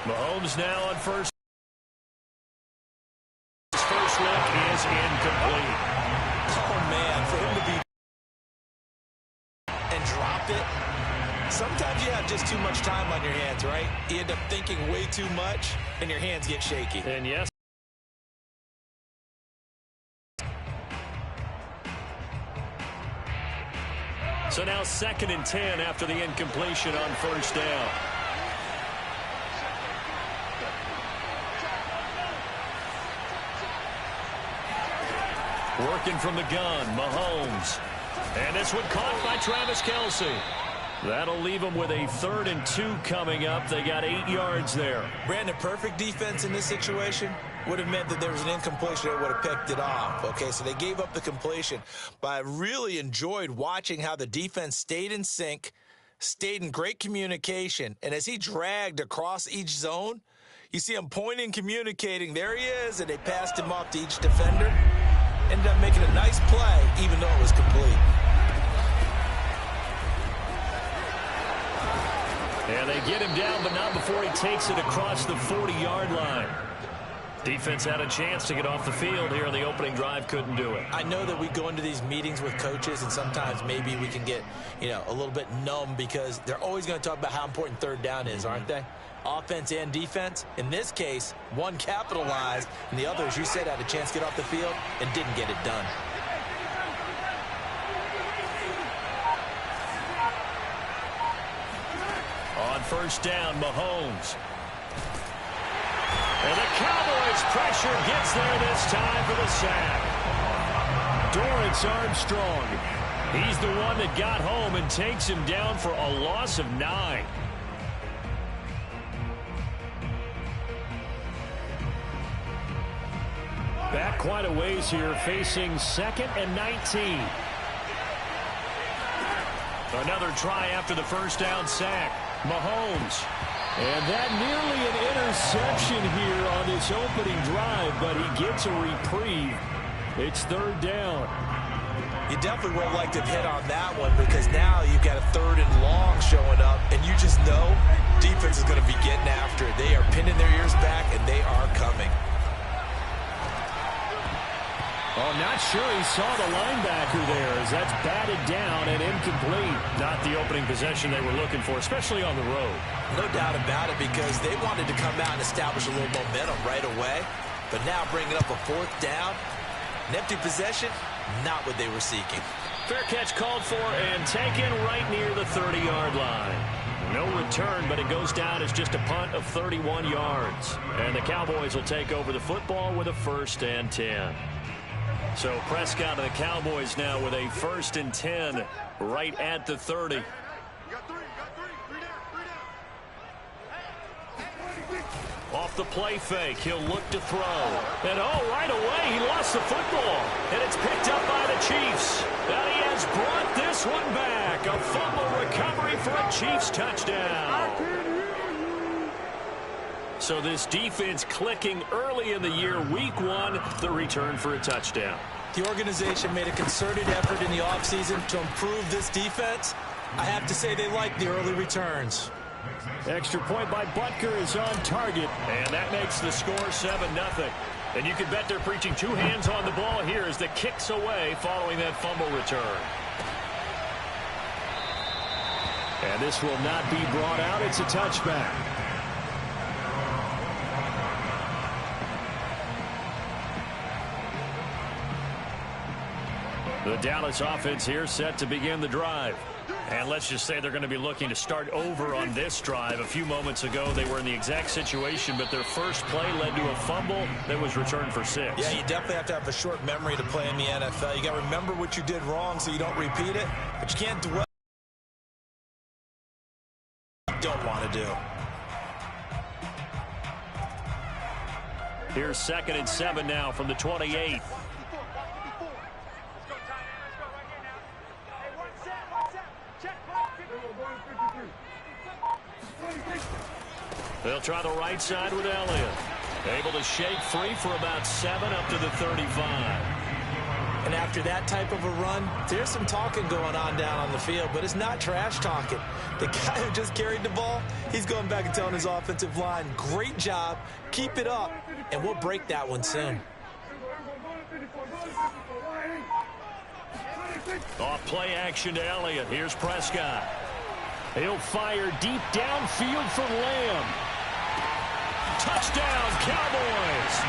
Mahomes now on first. His first look is incomplete. Oh, man, for him to be and drop it. Sometimes you have just too much time on your hands, right? You end up thinking way too much, and your hands get shaky. And yes. So now 2nd and 10 after the incompletion on first down. Working from the gun, Mahomes. And this one caught by Travis Kelce. That'll leave them with a 3rd and 2 coming up. They got 8 yards there. Brandon, perfect defense in this situation would have meant that there was an incompletion that would have picked it off. Okay, so they gave up the completion. But I really enjoyed watching how the defense stayed in sync, stayed in great communication. And as he dragged across each zone, you see him pointing, communicating. There he is, and they passed him off to each defender. Ended up making a nice play, even though it was complete. And they get him down, but not before he takes it across the 40-yard line. Defense had a chance to get off the field here on the opening drive, couldn't do it. I know that we go into these meetings with coaches, and sometimes maybe we can get, a little bit numb because they're always going to talk about how important 3rd down is, aren't they? Offense and defense. In this case, one capitalized, and the other, as you said, had a chance to get off the field and didn't get it done. On first down, Mahomes. And the Cowboys' pressure gets there this time for the sack. Dorrance Armstrong. He's the one that got home and takes him down for a loss of 9. Back quite a ways here, facing 2nd and 19. Another try after the first down sack. Mahomes. And that nearly an interception here on this opening drive, but he gets a reprieve. It's 3rd down. You definitely would like to have hit on that one because now you've got a 3rd and long showing up, and you just know defense is going to be getting after it. They are pinning their ears back, and they are coming. Oh, not sure he saw the linebacker there as that's batted down and incomplete. Not the opening possession they were looking for, especially on the road. No doubt about it because they wanted to come out and establish a little momentum right away. But now bringing up a 4th down, an empty possession, not what they were seeking. Fair catch called for and taken right near the 30-yard line. No return, but it goes down as just a punt of 31 yards. And the Cowboys will take over the football with a 1st and 10. So Prescott and the Cowboys now with a 1st and 10 right at the 30. Off the play fake, he'll look to throw. And right away he lost the football. And it's picked up by the Chiefs. And he has brought this one back. A fumble recovery for a Chiefs touchdown. So this defense clicking early in the year, week 1, the return for a touchdown. The organization made a concerted effort in the offseason to improve this defense. I have to say they like the early returns. Extra point by Butker is on target, and that makes the score 7-0. And you can bet they're preaching 2 hands on the ball here as the kick's away following that fumble return. And this will not be brought out. It's a touchback. The Dallas offense here set to begin the drive. And let's just say they're going to be looking to start over on this drive. A few moments ago, they were in the exact situation, but their first play led to a fumble that was returned for 6. Yeah, you definitely have to have a short memory to play in the NFL. You got to remember what you did wrong so you don't repeat it, but you can't dwell. You don't want to do. Here's 2nd and 7 now from the 28. They'll try the right side with Elliott. Able to shake free for about 7 up to the 35. And after that type of a run, there's some talking going on down on the field, but it's not trash talking. The guy who just carried the ball, he's going back and telling his offensive line, great job, keep it up, and we'll break that one soon. Off play action to Elliott. Here's Prescott. He'll fire deep downfield for Lamb. Touchdown, Cowboys!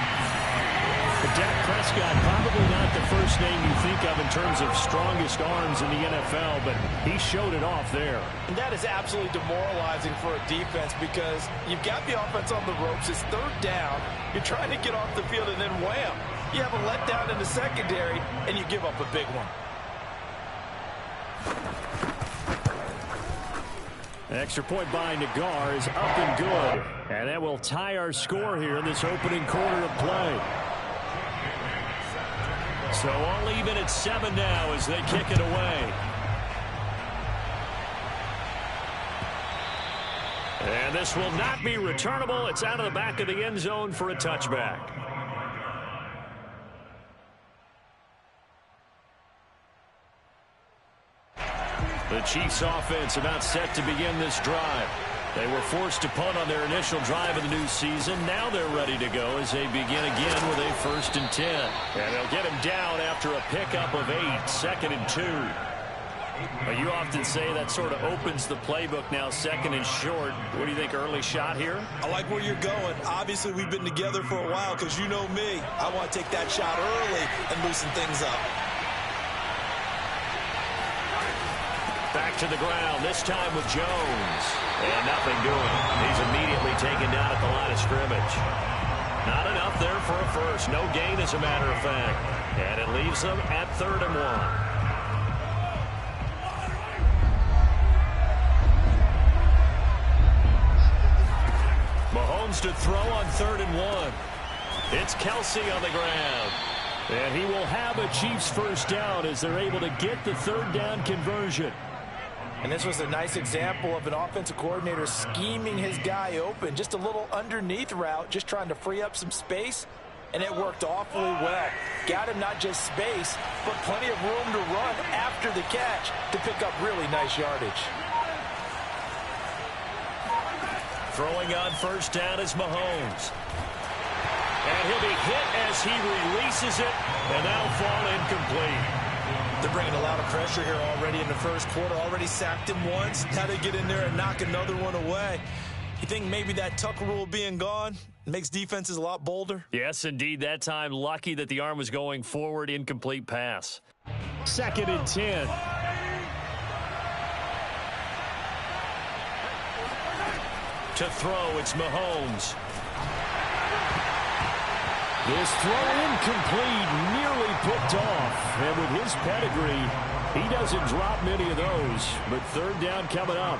Dak Prescott, probably not the first name you think of in terms of strongest arms in the NFL, but he showed it off there. And that is absolutely demoralizing for a defense because you've got the offense on the ropes. It's third down. You're trying to get off the field, and then wham, you have a letdown in the secondary, and you give up a big one. An extra point by Nagar is up and good. And that will tie our score here in this opening quarter of play. So all even at 7 now as they kick it away. And this will not be returnable. It's out of the back of the end zone for a touchback. The Chiefs offense about set to begin this drive. They were forced to punt on their initial drive of the new season. Now they're ready to go as they begin again with a 1st and 10. And they'll get him down after a pickup of 8, 2nd and 2. Well, you often say that sort of opens the playbook now, 2nd and short. What do you think, early shot here? I like where you're going. Obviously, we've been together for a while because you know me. I want to take that shot early and loosen things up. Back to the ground, this time with Jones. And nothing doing. He's immediately taken down at the line of scrimmage. Not enough there for a first. No gain, as a matter of fact. And it leaves them at 3rd and 1. Mahomes to throw on 3rd and 1. It's Kelsey on the ground. And he will have a Chiefs first down as they're able to get the 3rd down conversion. And this was a nice example of an offensive coordinator scheming his guy open. Just a little underneath route, just trying to free up some space. And it worked awfully well. Got him not just space, but plenty of room to run after the catch to pick up really nice yardage. Throwing on 1st down is Mahomes. And he'll be hit as he releases it, and that'll fall incomplete. They're bringing a lot of pressure here already in the first quarter. Already sacked him once. How to get in there and knock another one away. You think maybe that Tucker rule being gone makes defenses a lot bolder? Yes, indeed. That time, lucky that the arm was going forward. Incomplete pass. 2nd and 10. To throw, it's Mahomes. This throw incomplete, nearly picked off. And with his pedigree, he doesn't drop many of those. But 3rd down coming up.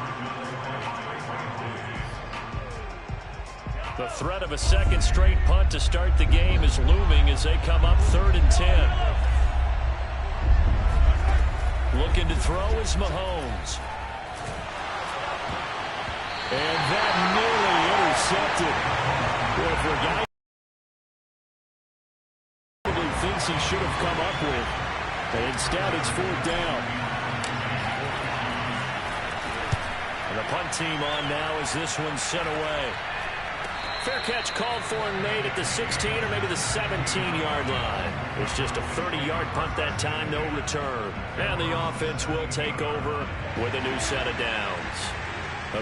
The threat of a 2nd straight punt to start the game is looming as they come up 3rd and 10. Looking to throw is Mahomes. And that nearly intercepted. Well, for a guy thinks he should have come up with. And instead, it's 4th down. And the punt team on now as this one's sent away. Fair catch called for and made at the 16 or maybe the 17-yard line. It's just a 30-yard punt that time, no return. And the offense will take over with a new set of downs.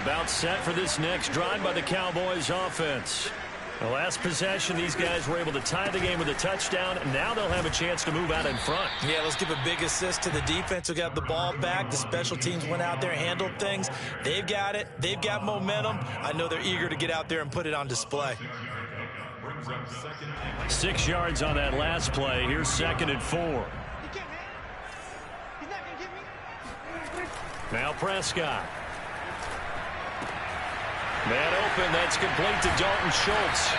About set for this next drive by the Cowboys offense. The last possession, these guys were able to tie the game with a touchdown, and now they'll have a chance to move out in front. Yeah, let's give a big assist to the defense who got the ball back. The special teams went out there, handled things. They've got it. They've got momentum. I know they're eager to get out there and put it on display. 6 yards on that last play. Here's 2nd and 4. Now Prescott. Man open, that's complete to Dalton Schultz.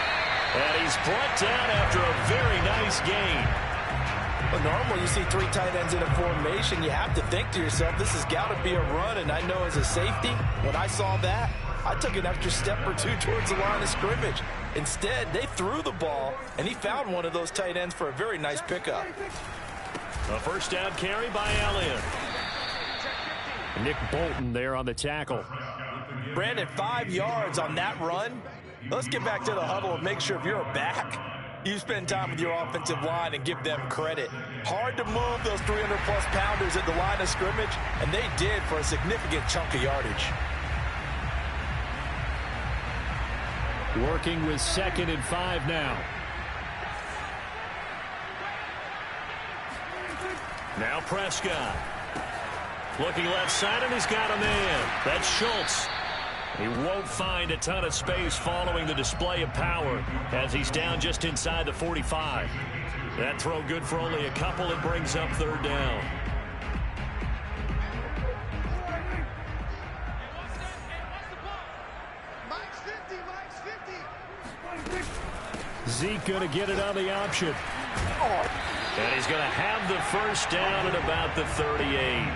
And he's brought down after a very nice gain. Well, normally you see 3 tight ends in a formation. You have to think to yourself, this has got to be a run. And I know as a safety, when I saw that, I took an extra step or 2 towards the line of scrimmage. Instead, they threw the ball, and he found one of those tight ends for a very nice pickup. A first down carry by Elliott. Nick Bolton there on the tackle. Brandon, 5 yards on that run. Let's get back to the huddle and make sure if you're a back, you spend time with your offensive line and give them credit. Hard to move those 300-plus pounders at the line of scrimmage, and they did for a significant chunk of yardage. Working with 2nd and 5 now. Now Prescott. Looking left side, and he's got a man. That's Schultz. He won't find a ton of space following the display of power as he's down just inside the 45. That throw good for only a couple. It brings up 3rd down. Zeke going to get it on the option. And he's going to have the first down at about the 38.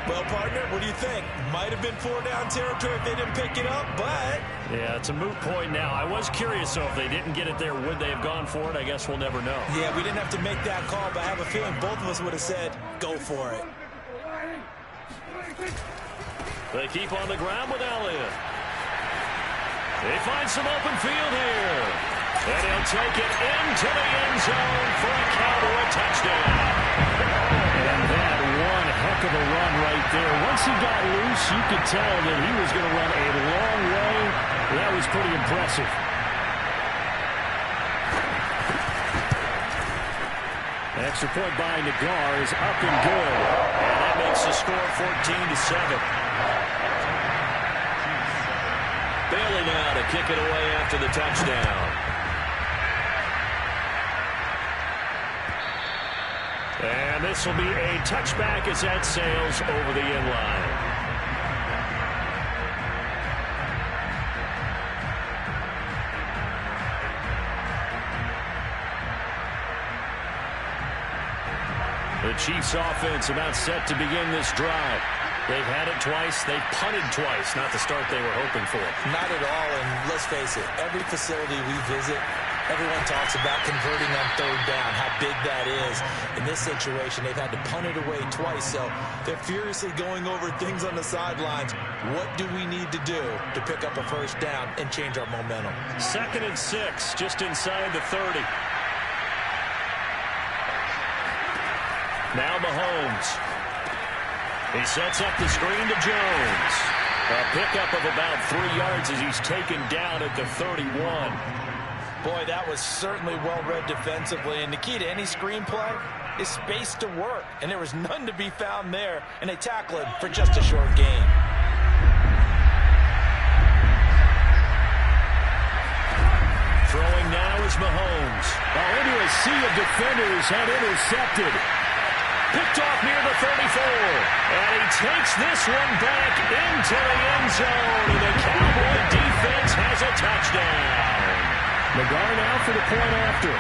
Well, partner, what do you think? Might have been 4-down territory if they didn't pick it up, but... Yeah, it's a moot point now. I was curious, so if they didn't get it there, would they have gone for it? I guess we'll never know. Yeah, we didn't have to make that call, but I have a feeling both of us would have said, go for it. They keep on the ground with Elliott. They find some open field here. And he'll take it into the end zone for a Cowboy touchdown. And that one heck of a run right there. Once he got loose, you could tell that he was going to run a long way. That was pretty impressive. Extra point by Nagar is up and good. And that makes the score 14-7. Bailey now to kick it away after the touchdown. And this will be a touchback as that sails over the end line. The Chiefs offense about set to begin this drive. They've had it twice. They've punted twice. Not the start they were hoping for. Not at all, and let's face it, every facility we visit, everyone talks about converting on 3rd down, how big that is. In this situation, they've had to punt it away twice, so they're furiously going over things on the sidelines. What do we need to do to pick up a first down and change our momentum? 2nd and 6, just inside the 30. Now Mahomes. He sets up the screen to Jones. A pickup of about 3 yards as he's taken down at the 31. Boy, that was certainly well-read defensively, and the key to any screenplay is space to work, and there was none to be found there, and they tackle him for just a short gain. Throwing now is Mahomes. Into a sea of defenders and intercepted. Picked off near the 34. And he takes this one back into the end zone. And the Cowboy defense has a touchdown. Nagar now for the point after.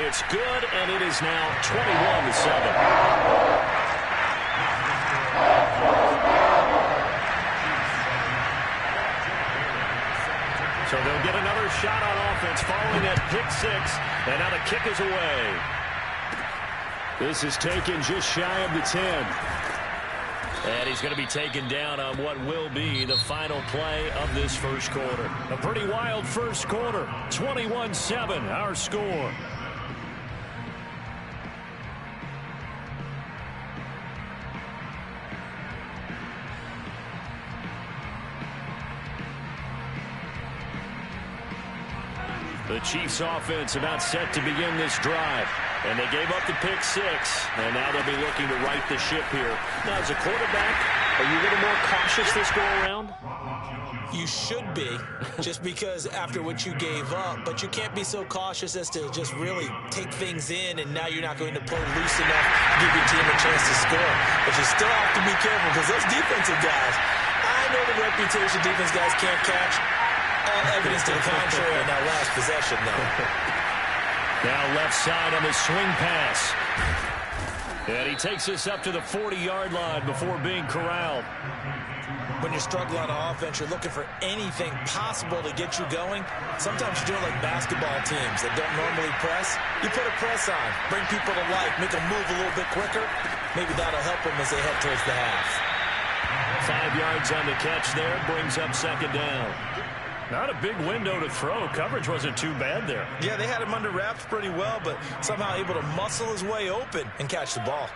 It's good, and it is now 21-7. So they'll get another shot on offense following that pick 6, and now the kick is away. This is taken just shy of the 10. And he's going to be taken down on what will be the final play of this first quarter. A pretty wild first quarter. 21-7, our score. The Chiefs offense about set to begin this drive. And they gave up the pick 6. And now they'll be looking to right the ship here. Now, as a quarterback, are you a little more cautious this go-around? You should be, just because after what you gave up. But you can't be so cautious as to just really take things in, and now you're not going to play loose enough to give your team a chance to score. But you still have to be careful, because those defensive guys, I know the reputation defense guys can't catch. All evidence to the contrary in that last possession, though. Now left side on the swing pass. And he takes this up to the 40-yard line before being corralled. When you're struggling on offense, you're looking for anything possible to get you going. Sometimes you do it like basketball teams that don't normally press. You put a press on, bring people to life, make them move a little bit quicker. Maybe that'll help them as they head towards the half. 5 yards on the catch there, brings up second down. Not a big window to throw. Coverage wasn't too bad there. Yeah, they had him under wraps pretty well, but somehow able to muscle his way open and catch the ball.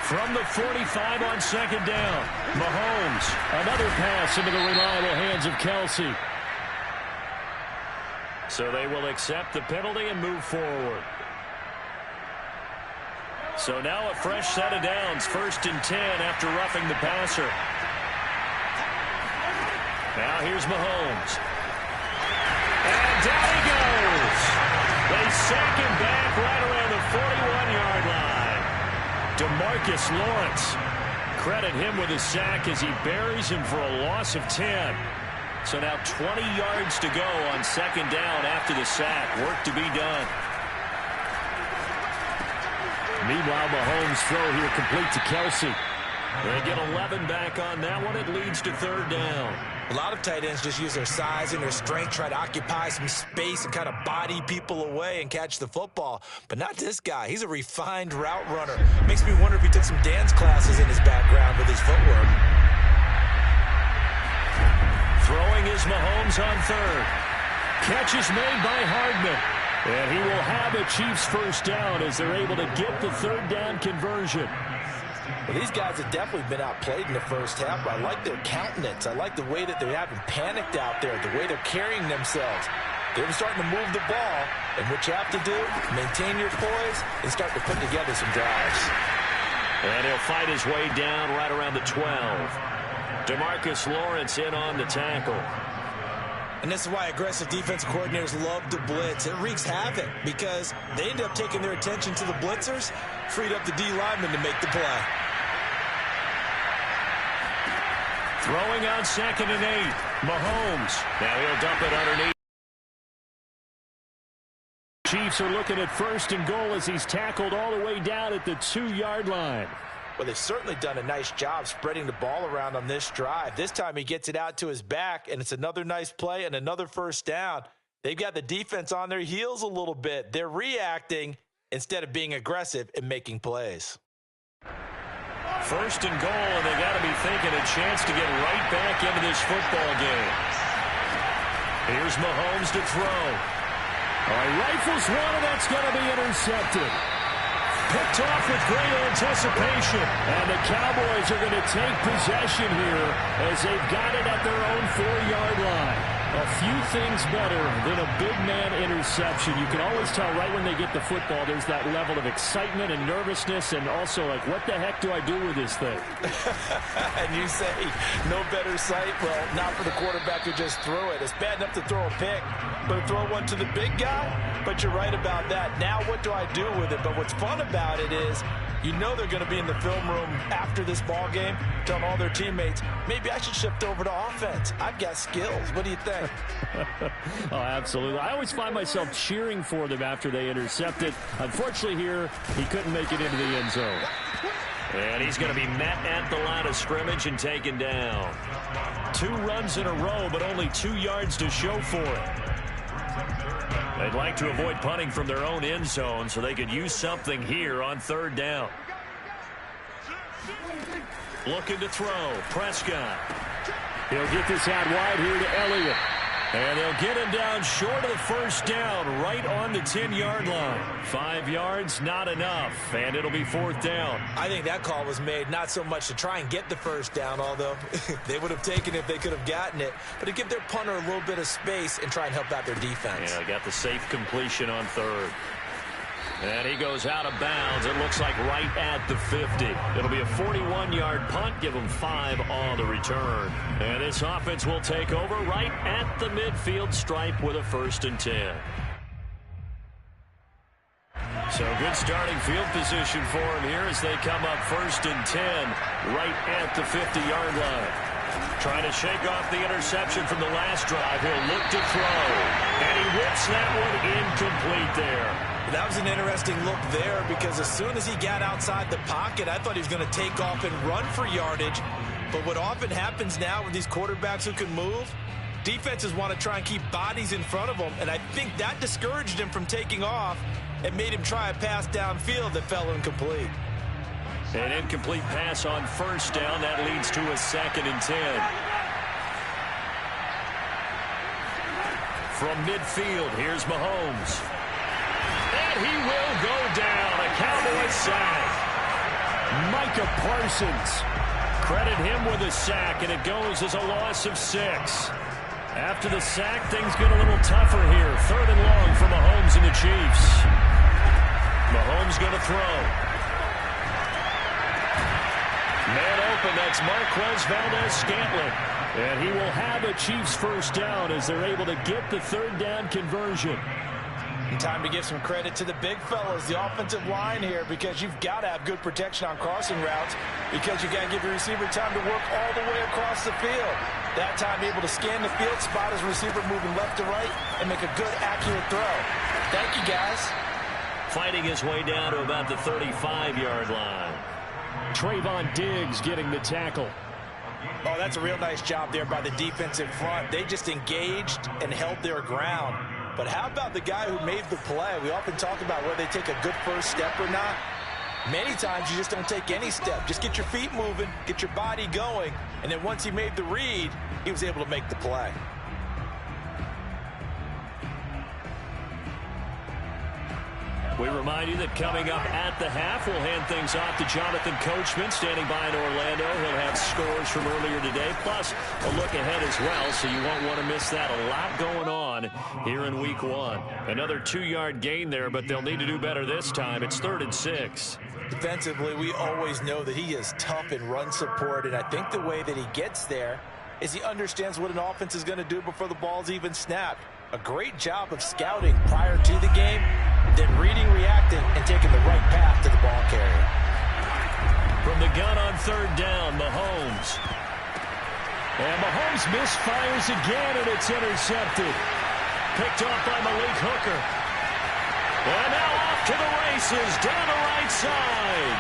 From the 45 on second down, Mahomes. Another pass into the reliable hands of Kelsey. So they will accept the penalty and move forward. So now a fresh set of downs, 1st and 10 after roughing the passer. Now here's Mahomes. And down he goes. They sack him back right around the 41-yard line. DeMarcus Lawrence. Credit him with a sack as he buries him for a loss of 10. So now 20 yards to go on second down after the sack. Work to be done. Meanwhile, Mahomes' throw here complete to Kelsey. They get 11 back on that one. It leads to third down. A lot of tight ends just use their size and their strength, try to occupy some space and kind of body people away and catch the football. But not this guy. He's a refined route runner. Makes me wonder if he took some dance classes in his background with his footwork. Throwing is Mahomes on third. Catch is made by Hardman. And he will have a Chiefs first down as they're able to get the third down conversion. Well, these guys have definitely been outplayed in the first half, but I like their countenance. I like the way that they haven't panicked out there, the way they're carrying themselves. They're starting to move the ball, and what you have to do, maintain your poise and start to put together some drives. And he'll fight his way down right around the 12. DeMarcus Lawrence in on the tackle. And this is why aggressive defensive coordinators love to blitz. It wreaks havoc because they end up taking their attention to the blitzers, freed up the D lineman to make the play. Throwing on 2nd and 8. Mahomes. Now he'll dump it underneath. Chiefs are looking at 1st and goal as he's tackled all the way down at the 2-yard line. Well, they've certainly done a nice job spreading the ball around on this drive. This time he gets it out to his back, and it's another nice play and another first down. They've got the defense on their heels a little bit. They're reacting instead of being aggressive and making plays. 1st and goal, and they got to be thinking a chance to get right back into this football game. Here's Mahomes to throw. Rifles one, and that's going to be intercepted. Picked off with great anticipation. And the Cowboys are going to take possession here as they've got it at their own 4-yard line. A few things better than a big man interception. You can always tell right when they get the football, there's that level of excitement and nervousness and also like, what the heck do I do with this thing? And you say, no better sight? Well, not for the quarterback who just threw it. It's bad enough to throw a pick, but to throw one to the big guy? But you're right about that. Now what do I do with it? But what's fun about it is, you know they're going to be in the film room after this ball game telling all their teammates, maybe I should shift over to offense. I've got skills. What do you think? Oh, absolutely. I always find myself cheering for them after they intercept it. Unfortunately here, he couldn't make it into the end zone. And he's going to be met at the line of scrimmage and taken down. 2 runs in a row, but only 2 yards to show for it. They'd like to avoid punting from their own end zone so they could use something here on 3rd down. Looking to throw. Prescott. He'll get this out wide here to Elliott. And they'll get him down short of the first down, right on the 10-yard line. 5 yards, not enough, and it'll be 4th down. I think that call was made not so much to try and get the first down, although they would have taken it if they could have gotten it, but to give their punter a little bit of space and try and help out their defense. Yeah, got the safe completion on 3rd. And he goes out of bounds. It looks like right at the 50. It'll be a 41-yard punt. Give them 5 on the return. And this offense will take over right at the midfield stripe with a 1st and 10. So good starting field position for him here as they come up 1st and 10 right at the 50-yard line. Trying to shake off the interception from the last drive. He'll look to throw. And he whips that one incomplete there. That was an interesting look there because as soon as he got outside the pocket, I thought he was going to take off and run for yardage. But what often happens now with these quarterbacks who can move, defenses want to try and keep bodies in front of them. And I think that discouraged him from taking off and made him try a pass downfield that fell incomplete. An incomplete pass on first down. That leads to a 2nd and 10. From midfield, here's Mahomes. And he will go down. A Cowboys sack. Micah Parsons. Credit him with a sack, and it goes as a loss of 6. After the sack, things get a little tougher here. 3rd and long for Mahomes and the Chiefs. Mahomes going to throw. Man open, that's Marquez Valdes-Scantling. And he will have a Chiefs first down as they're able to get the 3rd down conversion. And time to give some credit to the big fellas, the offensive line here, because you've got to have good protection on crossing routes because you got to give your receiver time to work all the way across the field. That time able to scan the field, spot his receiver moving left to right, and make a good, accurate throw. Thank you, guys. Fighting his way down to about the 35-yard line. Trayvon Diggs getting the tackle. Oh, that's a real nice job there by the defensive front. They just engaged and held their ground. But how about the guy who made the play? We often talk about whether they take a good first step or not. Many times you just don't take any step. Just get your feet moving, get your body going, and then once he made the read, he was able to make the play. We remind you that coming up at the half, we'll hand things off to Jonathan Coachman, standing by in Orlando. He'll have scores from earlier today, plus a look ahead as well, so you won't want to miss that. A lot going on here in Week 1. Another 2-yard gain there, but they'll need to do better this time. It's 3rd and 6. Defensively, we always know that he is tough in run support, and I think the way that he gets there is he understands what an offense is going to do before the ball's even snapped. A great job of scouting prior to the game, then reading, reacting, and taking the right path to the ball carrier. From the gun on 3rd down, Mahomes. And Mahomes misfires again, and it's intercepted. Picked off by Malik Hooker. And now off to the races, down the right side.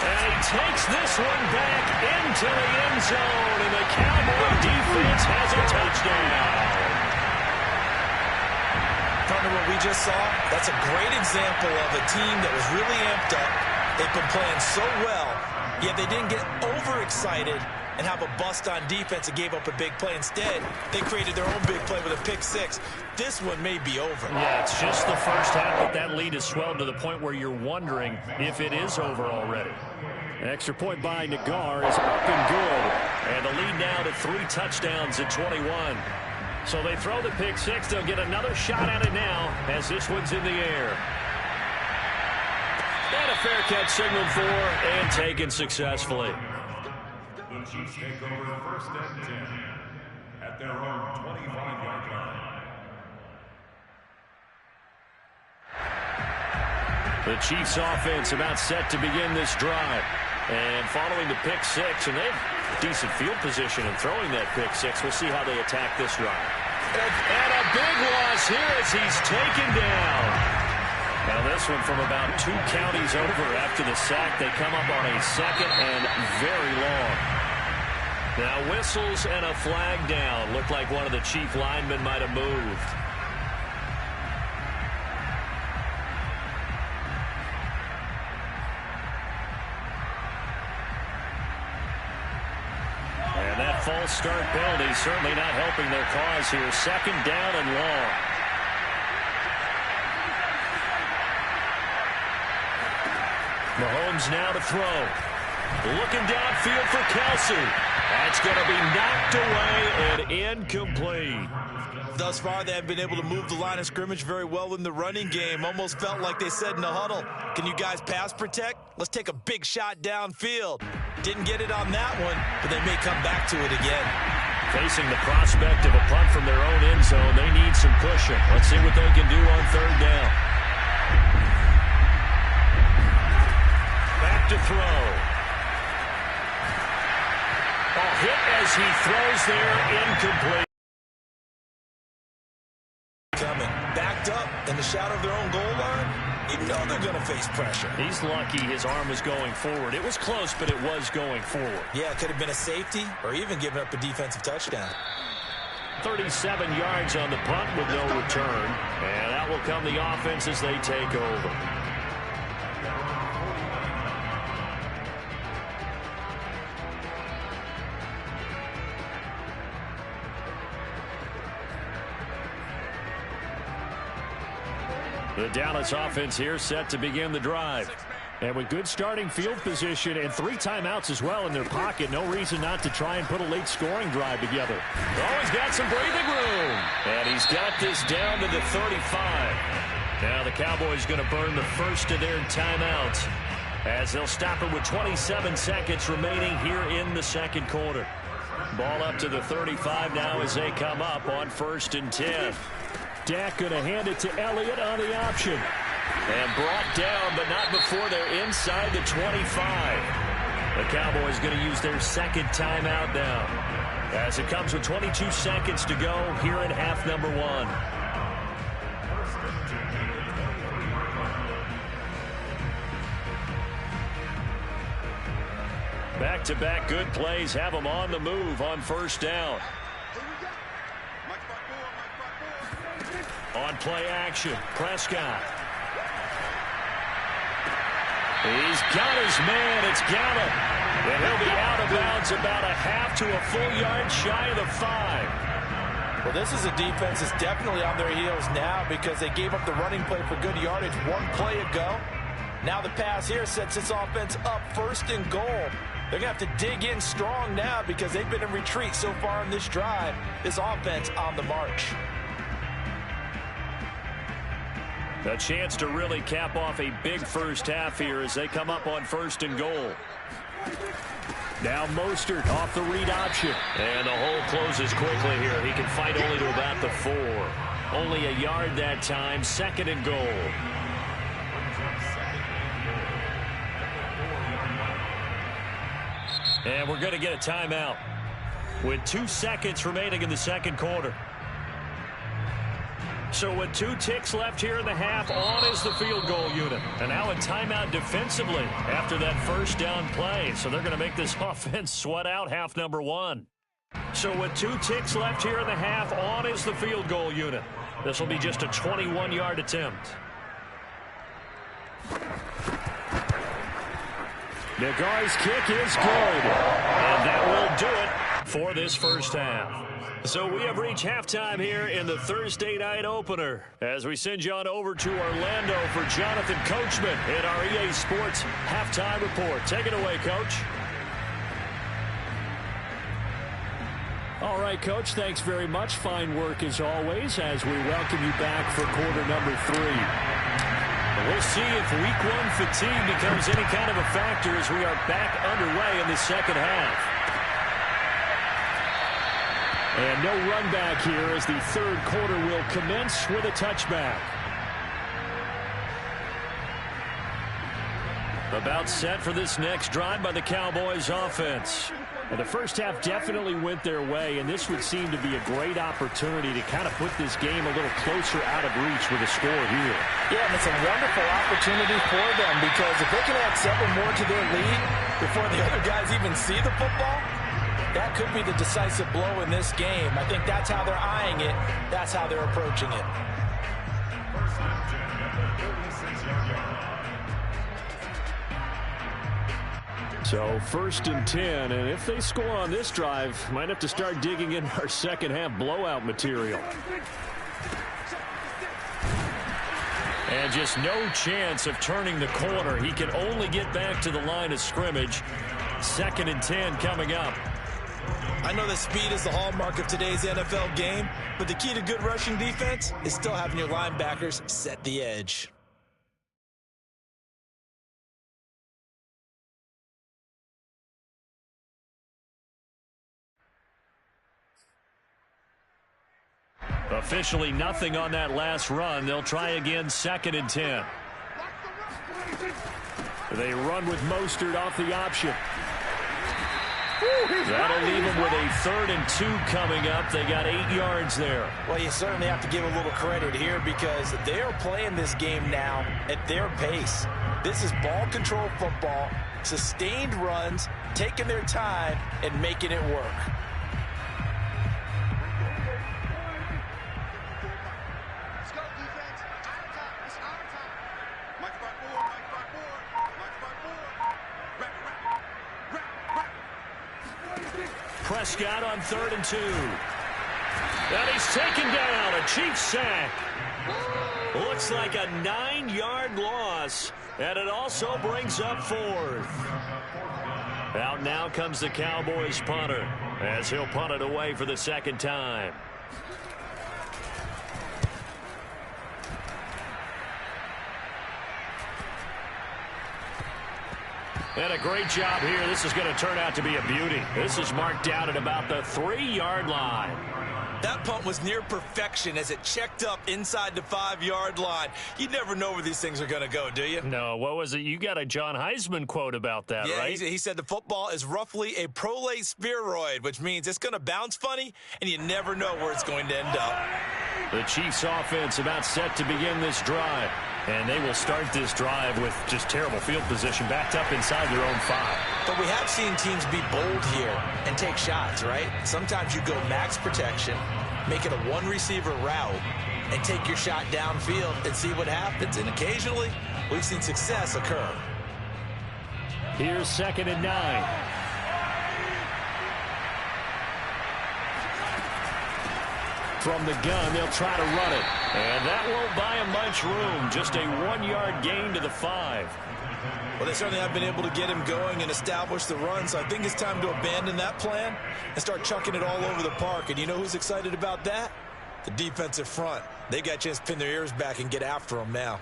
And he takes this one back into the end zone, and the Cowboy defense has a touchdown. Partner, what we just saw, that's a great example of a team that was really amped up. They've been playing so well, yet they didn't get overexcited and have a bust on defense and gave up a big play. Instead, they created their own big play with a pick 6. This one may be over. Yeah, it's just the first half, but that lead has swelled to the point where you're wondering if it is over already. An extra point by Nagar is up and good. And the lead now to 3 touchdowns at 21. So they throw the pick 6. They'll get another shot at it now as this one's in the air. And a fair catch signaled for and taken successfully. The Chiefs take over 1st and 10 at their own 25-yard line. The Chiefs offense about set to begin this drive. And following the pick 6, and they have decent field position in throwing that pick 6. We'll see how they attack this drive. And a big loss here as he's taken down. Now this one from about 2 counties over after the sack. They come up on a 2nd and very long. Now whistles and a flag down. Looked like one of the Chief linemen might have moved. False start penalty certainly not helping their cause here. 2nd down and long. Mahomes now to throw. Looking downfield for Kelsey. That's going to be knocked away and incomplete. Thus far, they have been able to move the line of scrimmage very well in the running game. Almost felt like they said in the huddle, can you guys pass protect? Let's take a big shot downfield. Didn't get it on that one, but they may come back to it again. Facing the prospect of a punt from their own end zone, they need some cushion. Let's see what they can do on 3rd down. Back to throw. A hit as fires. He throws there, incomplete. Coming backed up in the shadow of their own goal line. You know they're going to face pressure. He's lucky his arm was going forward. It was close, but it was going forward. Yeah, it could have been a safety or even given up a defensive touchdown. 37 yards on the punt with no return. And that will come the offense as they take over. The Dallas offense here set to begin the drive. And with good starting field position and 3 timeouts as well in their pocket, no reason not to try and put a late scoring drive together. Oh, he's got some breathing room. And he's got this down to the 35. Now the Cowboys going to burn the first of their timeouts as they'll stop it with 27 seconds remaining here in the second quarter. Ball up to the 35 now as they come up on 1st and 10. Dak going to hand it to Elliott on the option. And brought down, but not before they're inside the 25. The Cowboys going to use their second timeout now, as it comes with 22 seconds to go here in half number 1. Back-to-back good plays have them on the move on 1st down. On play action, Prescott. He's got his man. It's Gallup. And he'll be out of bounds about a half to a full yard shy of the 5. Well, this is a defense that's definitely on their heels now because they gave up the running play for good yardage 1 play ago. Now the pass here sets this offense up 1st and goal. They're going to have to dig in strong now because they've been in retreat so far in this drive. This offense on the march. A chance to really cap off a big first half here as they come up on 1st and goal. Now Mostert off the read option. And the hole closes quickly here. He can fight only to about the 4. Only a yard that time. 2nd and goal. And we're going to get a timeout with 2 seconds remaining in the second quarter. So with 2 ticks left here in the half, on is the field goal unit. And now a timeout defensively after that 1st down play. So they're going to make this offense sweat out half number 1. So with 2 ticks left here in the half, on is the field goal unit. This will be just a 21-yard attempt. Nagari's kick is good. And that will do it for this first half. So we have reached halftime here in the Thursday night opener as we send you on over to Orlando for Jonathan Coachman in our EA Sports Halftime Report. Take it away, Coach. All right, Coach, thanks very much. Fine work as always as we welcome you back for quarter number 3. We'll see if week 1 fatigue becomes any kind of a factor as we are back underway in the second half. And no run back here as the 3rd quarter will commence with a touchback. About set for this next drive by the Cowboys offense. And the first half definitely went their way, and this would seem to be a great opportunity to kind of put this game a little closer out of reach with a score here. Yeah, and it's a wonderful opportunity for them because if they can add several more to their lead before the other guys even see the football, that could be the decisive blow in this game. I think that's how they're eyeing it. That's how they're approaching it. So 1st and 10, and if they score on this drive, might have to start digging in our second half blowout material. And just no chance of turning the corner. He can only get back to the line of scrimmage. 2nd and 10 coming up. I know that speed is the hallmark of today's NFL game, but the key to good rushing defense is still having your linebackers set the edge. Officially nothing on that last run. They'll try again 2nd and 10. They run with Mostert off the option. That'll leave them with a 3rd and 2 coming up. They got 8 yards there. Well, you certainly have to give a little credit here because they are playing this game now at their pace. This is ball control football, sustained runs, taking their time, and making it work. Prescott on 3rd and 2. And he's taken down. A Chiefs sack. Looks like a 9-yard loss. And it also brings up 4th. Out now comes the Cowboys punter as he'll punt it away for the 2nd time. And a great job here. This is going to turn out to be a beauty. This is marked down at about the 3-yard line. That punt was near perfection as it checked up inside the 5-yard line. You never know where these things are going to go, do you? No, what was it? You got a John Heisman quote about that, right? Yeah, he said the football is roughly a prolate spheroid, which means it's going to bounce funny, and you never know where it's going to end up. The Chiefs offense about set to begin this drive. And they will start this drive with just terrible field position, backed up inside their own 5. But we have seen teams be bold here and take shots, right? Sometimes you go max protection, make it a one-receiver route, and take your shot downfield and see what happens. And occasionally, we've seen success occur. Here's 2nd and 9. From the gun, they'll try to run it. And that won't buy them much room. Just a 1-yard gain to the 5. Well, they certainly have been able to get him going and establish the run, so I think it's time to abandon that plan and start chucking it all over the park. And you know who's excited about that? The defensive front. They got a chance to pin their ears back and get after him now.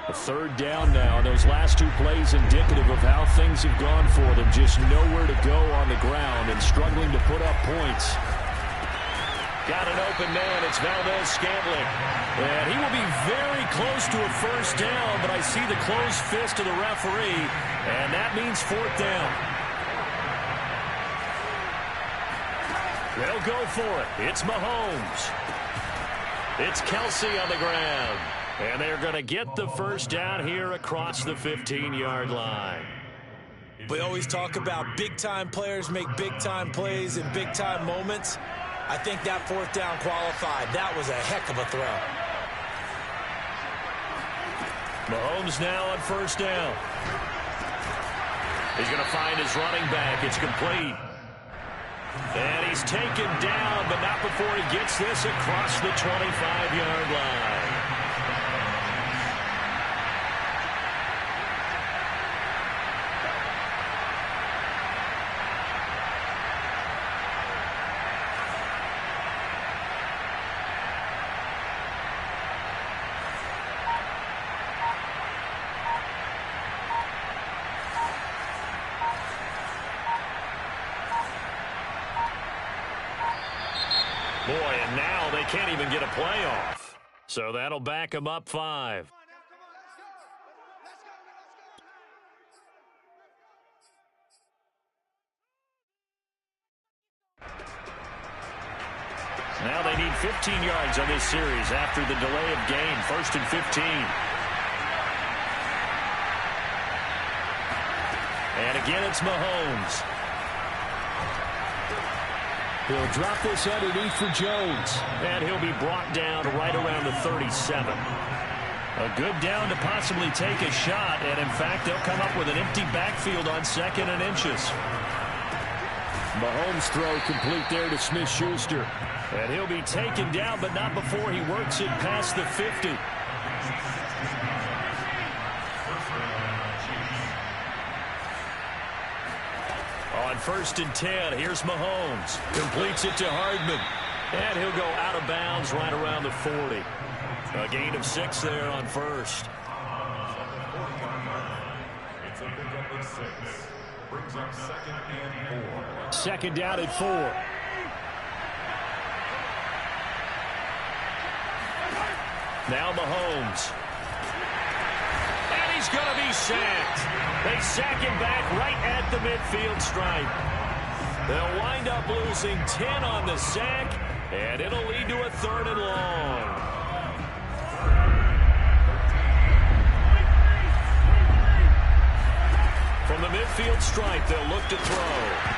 A 3rd down now. Those last 2 plays indicative of how things have gone for them. Just nowhere to go on the ground and struggling to put up points. Got an open man. It's Valdez-Scantling. And he will be very close to a 1st down, but I see the closed fist of the referee, and that means 4th down. They'll go for it. It's Mahomes. It's Kelsey on the ground. And they're going to get the 1st down here across the 15-yard line. We always talk about big-time players make big-time plays in big-time moments. I think that 4th down qualified. That was a heck of a throw. Mahomes now on 1st down. He's going to find his running back. It's complete. And he's taken down, but not before he gets this across the 25-yard line. Boy, and now they can't even get a playoff. So that'll back them up 5. Now they need 15 yards on this series after the delay of game. 1st and 15. And again, it's Mahomes. He'll drop this underneath for Jones. And he'll be brought down right around the 37. A good down to possibly take a shot. And, in fact, they'll come up with an empty backfield on 2nd and inches. Mahomes' throw complete there to Smith-Schuster. And he'll be taken down, but not before he works it past the 50. On 1st and 10, here's Mahomes. Completes it to Hardman. And he'll go out of bounds right around the 40. A gain of 6 there on 1st. It's a pickup of 6. Brings up 2nd and 4. 2nd down at 4. Now Mahomes. And he's going to be sacked. They sack him back right at the midfield stripe. They'll wind up losing 10 on the sack, and it'll lead to a 3rd and long. From the midfield stripe, they'll look to throw.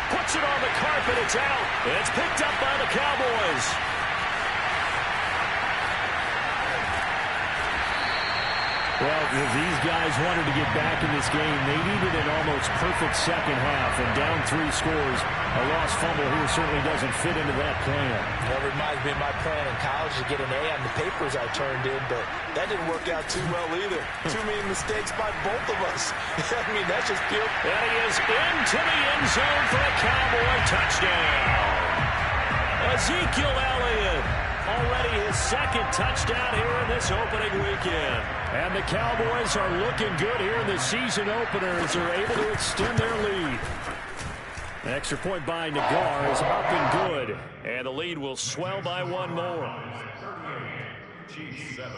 Puts it on the carpet. It's out. It's picked up by the Cowboys. Well, if these guys wanted to get back in this game, they needed an almost perfect second half. And down 3 scores, a lost fumble here certainly doesn't fit into that plan. That reminds me of my plan in college to get an A on the papers I turned in, but that didn't work out too well either. Too many mistakes by both of us. I mean, that's just pure. And he is into the end zone for a Cowboy touchdown. Ezekiel Elliott, already his 2nd touchdown here in this opening weekend. And the Cowboys are looking good here in the season opener as they're able to extend their lead. An extra point by Nagar is up and good. And the lead will swell by 1 more. Chiefs 7.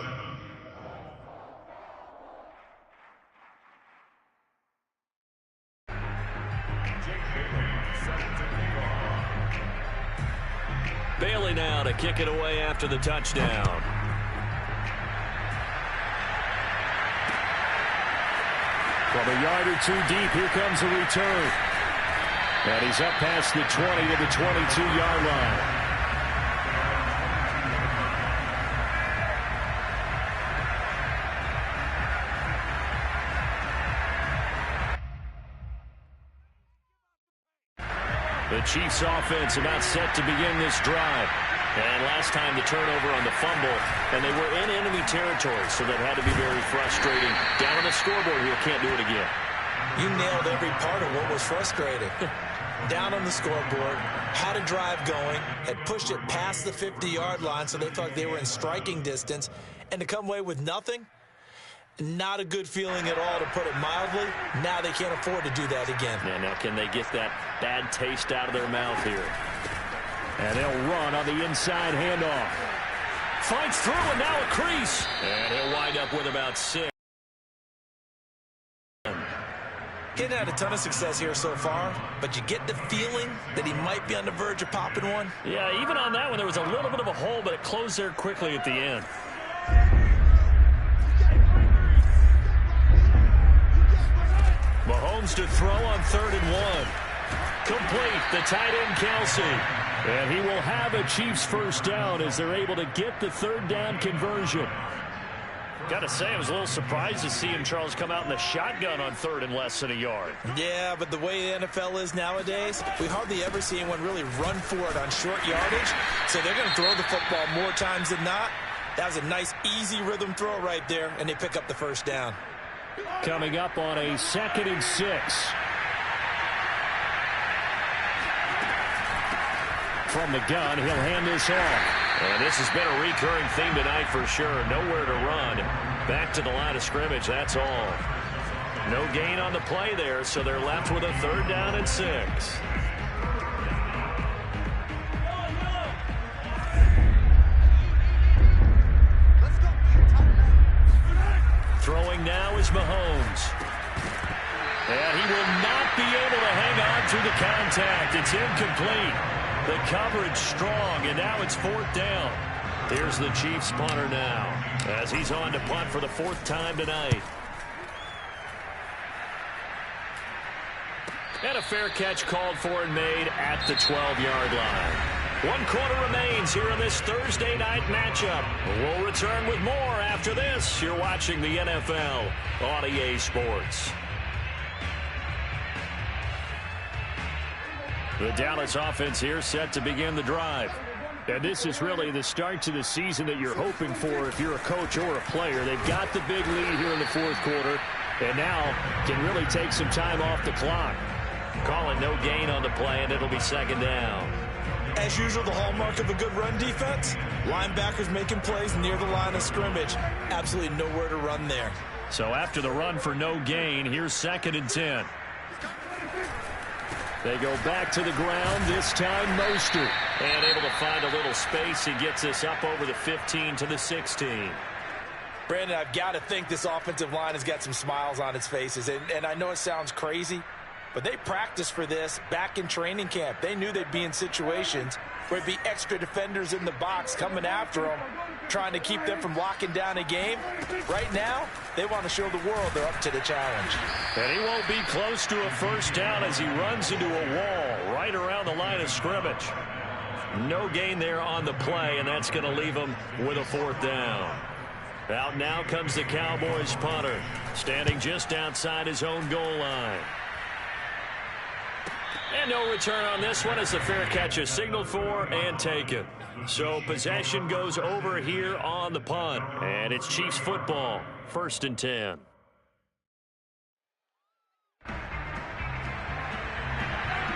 Bailey now to kick it away after the touchdown. From a yard or 2 deep, here comes the return. And he's up past the 20 to the 22-yard line. The Chiefs offense about set to begin this drive. And last time the turnover on the fumble, and they were in enemy territory, so that had to be very frustrating. Down on the scoreboard here, can't do it again. You nailed every part of what was frustrating. Down on the scoreboard, had a drive going, had pushed it past the 50-yard line, so they thought they were in striking distance, and to come away with nothing, not a good feeling at all, to put it mildly. Now they can't afford to do that again. Yeah, now can they get that bad taste out of their mouth here? And they'll run on the inside handoff. Fights through, and now a crease. And he'll wind up with about 6. Getting had a ton of success here so far, but you get the feeling that he might be on the verge of popping one. Yeah, even on that one, there was a little bit of a hole, but it closed there quickly at the end. Mahomes to throw on 3rd and 1. Complete, the tight end Kelsey. And he will have a Chiefs first down as they're able to get the 3rd down conversion. Got to say, I was a little surprised to see him, Charles, come out in the shotgun on 3rd and less than a yard. Yeah, but the way the NFL is nowadays, we hardly ever see anyone really run for it on short yardage. So they're going to throw the football more times than not. That was a nice, easy rhythm throw right there, and they pick up the first down. Coming up on a 2nd and 6. From the gun, he'll hand this off. And this has been a recurring theme tonight for sure. Nowhere to run. Back to the line of scrimmage, that's all. No gain on the play there, so they're left with a 3rd down and 6. Throwing now is Mahomes. And he will not be able to hang on through the contact. It's incomplete. The coverage strong, and now it's 4th down. Here's the Chiefs punter now, as he's on to punt for the 4th time tonight. And a fair catch called for and made at the 12-yard line. 1 quarter remains here in this Thursday night matchup. We'll return with more after this. You're watching the NFL on EA Sports. The Dallas offense here set to begin the drive. And this is really the start to the season that you're hoping for if you're a coach or a player. They've got the big lead here in the 4th quarter, and now can really take some time off the clock. Calling no gain on the play, and it'll be 2nd down. As usual, the hallmark of a good run defense, linebackers making plays near the line of scrimmage. Absolutely nowhere to run there. So after the run for no gain, here's 2nd and 10. They go back to the ground, this time Mostert. And able to find a little space. He gets us up over the 15 to the 16. Brandon, I've got to think this offensive line has got some smiles on its faces. And I know it sounds crazy, but they practiced for this back in training camp. They knew they'd be in situations where it'd be extra defenders in the box coming after them, trying to keep them from locking down a game. Right now, they want to show the world they're up to the challenge. And he won't be close to a first down as he runs into a wall right around the line of scrimmage. No gain there on the play, and that's going to leave him with a fourth down. Out now comes the Cowboys punter, standing just outside his own goal line. And no return on this one as the fair catch is signaled for and taken. So possession goes over here on the punt. And it's Chiefs football, 1st and 10.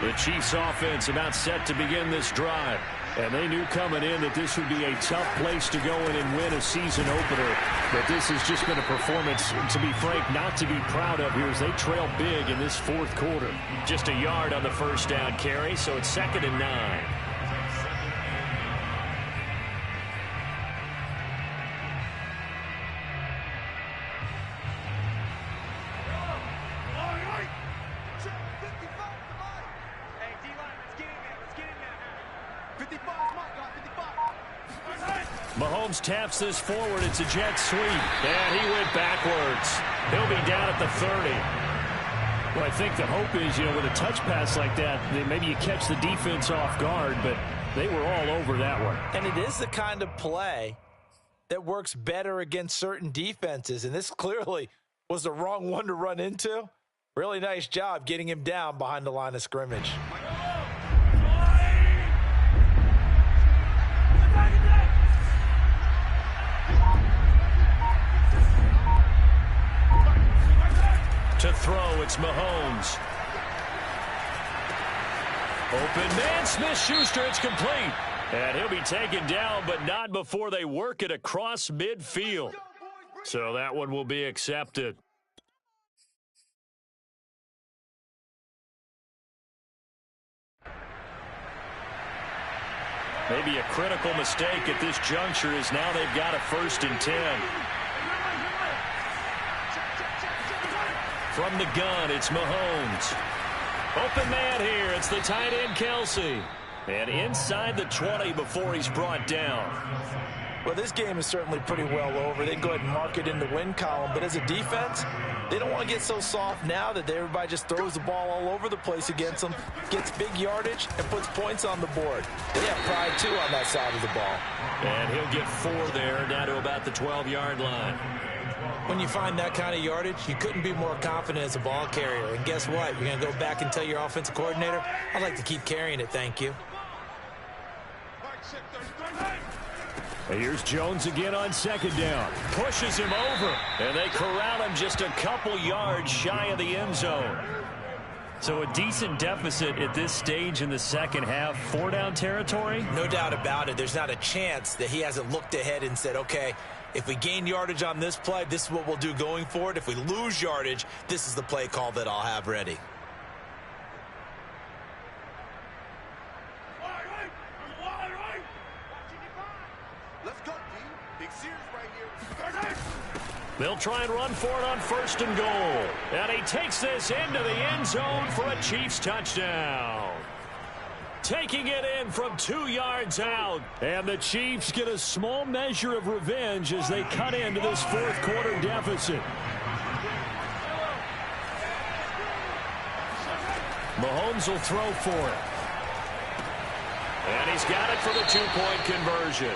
The Chiefs offense about set to begin this drive. And they knew coming in that this would be a tough place to go in and win a season opener. But this has just been a performance, to be frank, not to be proud of here as they trail big in this fourth quarter. Just a yard on the first down carry, so it's 2nd and 9. Mahomes taps this forward. It's a jet sweep. And he went backwards. He'll be down at the 30. Well, I think the hope is, with a touch pass like that, maybe you catch the defense off guard, but they were all over that one. And it is the kind of play that works better against certain defenses, and this clearly was the wrong one to run into. Really nice job getting him down behind the line of scrimmage. To throw, it's Mahomes. Open man, Smith-Schuster, it's complete. And he'll be taken down, but not before they work it across midfield. So that one will be accepted. Maybe a critical mistake at this juncture is now they've got a 1st and 10. From the gun, it's Mahomes. Open man here. It's the tight end, Kelsey. And inside the 20 before he's brought down. Well, this game is certainly pretty well over. They can go ahead and mark it in the win column. But as a defense, they don't want to get so soft now that everybody just throws the ball all over the place against them, gets big yardage, and puts points on the board. They have pride, too, on that side of the ball. And he'll get 4 there, down to about the 12-yard line. When you find that kind of yardage, you couldn't be more confident as a ball carrier. And guess what? You're going to go back and tell your offensive coordinator, I'd like to keep carrying it, thank you. Here's Jones again on 2nd down. Pushes him over. And they corral him just a couple yards shy of the end zone. So a decent deficit at this stage in the second half. 4-down territory? No doubt about it. There's not a chance that he hasn't looked ahead and said, okay, if we gain yardage on this play, this is what we'll do going forward. If we lose yardage, this is the play call that I'll have ready. Let's go, D. Big Sears right here. They'll try and run for it on 1st and goal. And he takes this into the end zone for a Chiefs touchdown. Taking it in from 2 yards out. And the Chiefs get a small measure of revenge as they cut into this fourth quarter deficit. Mahomes will throw for it. And he's got it for the 2-point conversion.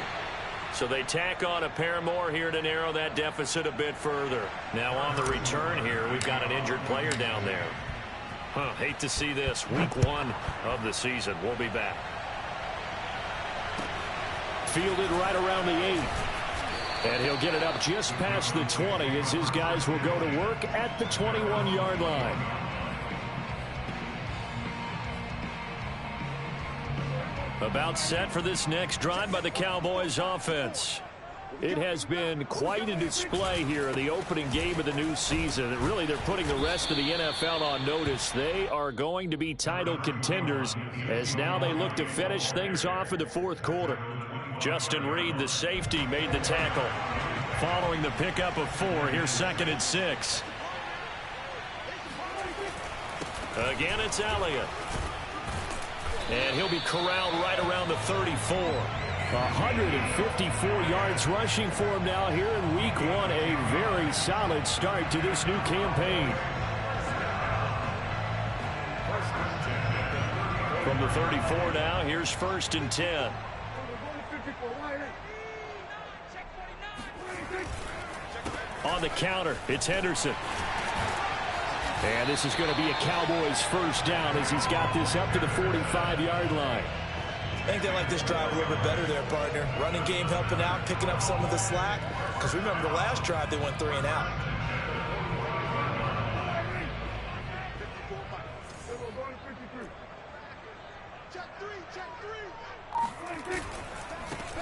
So they tack on a pair more here to narrow that deficit a bit further. Now on the return here, we've got an injured player down there. Hate to see this. Week 1 of the season. We'll be back. Fielded right around the 8. And he'll get it up just past the 20 as his guys will go to work at the 21-yard line. About set for this next drive by the Cowboys offense. It has been quite a display here in the opening game of the new season. Really, they're putting the rest of the NFL on notice. They are going to be title contenders as now they look to finish things off in the fourth quarter. Justin Reed, the safety, made the tackle. following the pickup of 4. Here's 2nd and 6. Again, it's Elliott. And he'll be corralled right around the 34. 154 yards rushing for him now here in week 1. A very solid start to this new campaign. From the 34 now, here's 1st and 10. On the counter, it's Henderson. And this is going to be a Cowboys first down as he's got this up to the 45-yard line. I think they like this drive a little bit better there, partner. Running game helping out, picking up some of the slack. Because remember, the last drive they went 3 and out.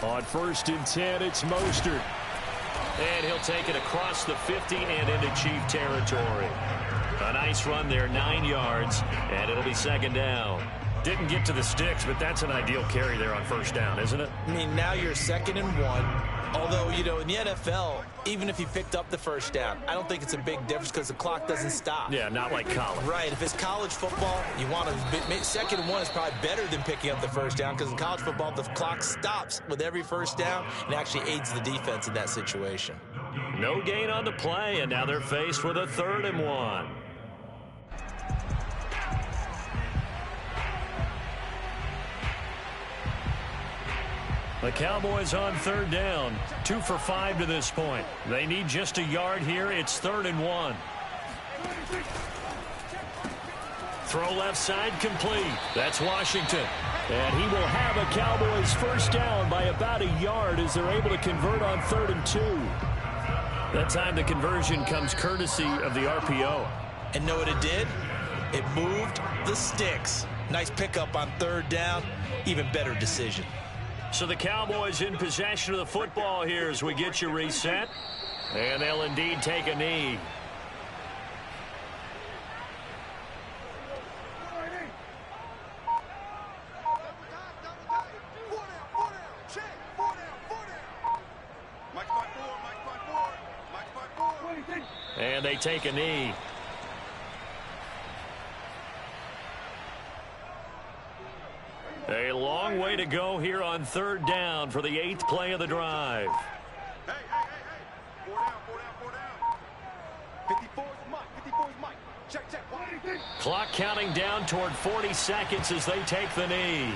On 1st and 10, it's Mostert. And he'll take it across the 50 and into Chief territory. A nice run there, 9 yards, and it'll be 2nd down. Didn't get to the sticks, but that's an ideal carry there on 1st down, isn't it? I mean, now you're 2nd and 1. Although, you know, in the NFL, even if you picked up the 1st down, I don't think it's a big difference because the clock doesn't stop. Yeah, not like college. Right. If it's college football, you want to 2nd and 1 is probably better than picking up the 1st down because in college football, the clock stops with every 1st down and actually aids the defense in that situation. No gain on the play, and now they're faced with a 3rd and 1. The Cowboys on 3rd down. 2 for 5 to this point. They need just a yard here. It's 3rd and 1. Throw left side complete. That's Washington. And he will have a Cowboys first down by about a yard as they're able to convert on 3rd and 2. That time the conversion comes courtesy of the RPO. And know what it did? It moved the sticks. Nice pickup on 3rd down. Even better decision. So the Cowboys in possession of the football here as we get you reset. And they'll indeed take a knee. And they take a knee. A long way to go here on 3rd down for the 8th play of the drive. Hey. 4 down. 54 is Mike. Check. Clock counting down toward 40 seconds as they take the knee.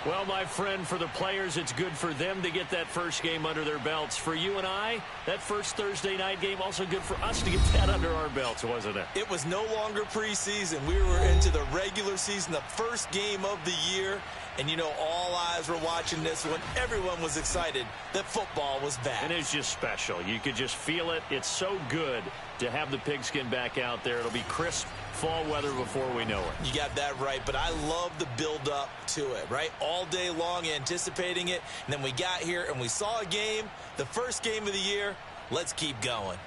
Well, my friend, for the players, it's good for them to get that first game under their belts. For you and I, that first Thursday night game, also good for us to get that under our belts, wasn't it? It was no longer preseason. We were into the regular season, the first game of the year. And, you know, all eyes were watching this when everyone was excited that football was back. And it's just special. You could just feel it. It's so good to have the pigskin back out there. It'll be crisp fall weather before we know it. You got that right, but I love the build-up to it, right? All day long anticipating it, and then we got here and we saw a game, the first game of the year. Let's keep going.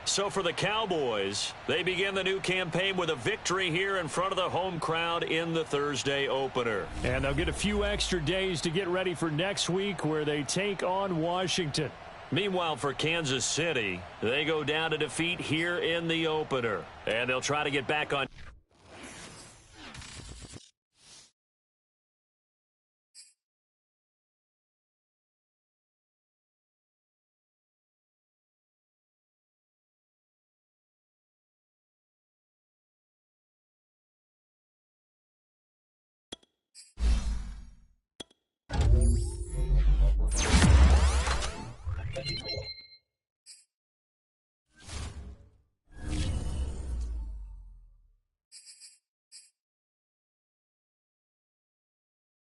So for the Cowboys, they begin the new campaign with a victory here in front of the home crowd in the Thursday opener. And they'll get a few extra days to get ready for next week where they take on Washington. Meanwhile, for Kansas City, they go down to defeat here in the opener. And they'll try to get back on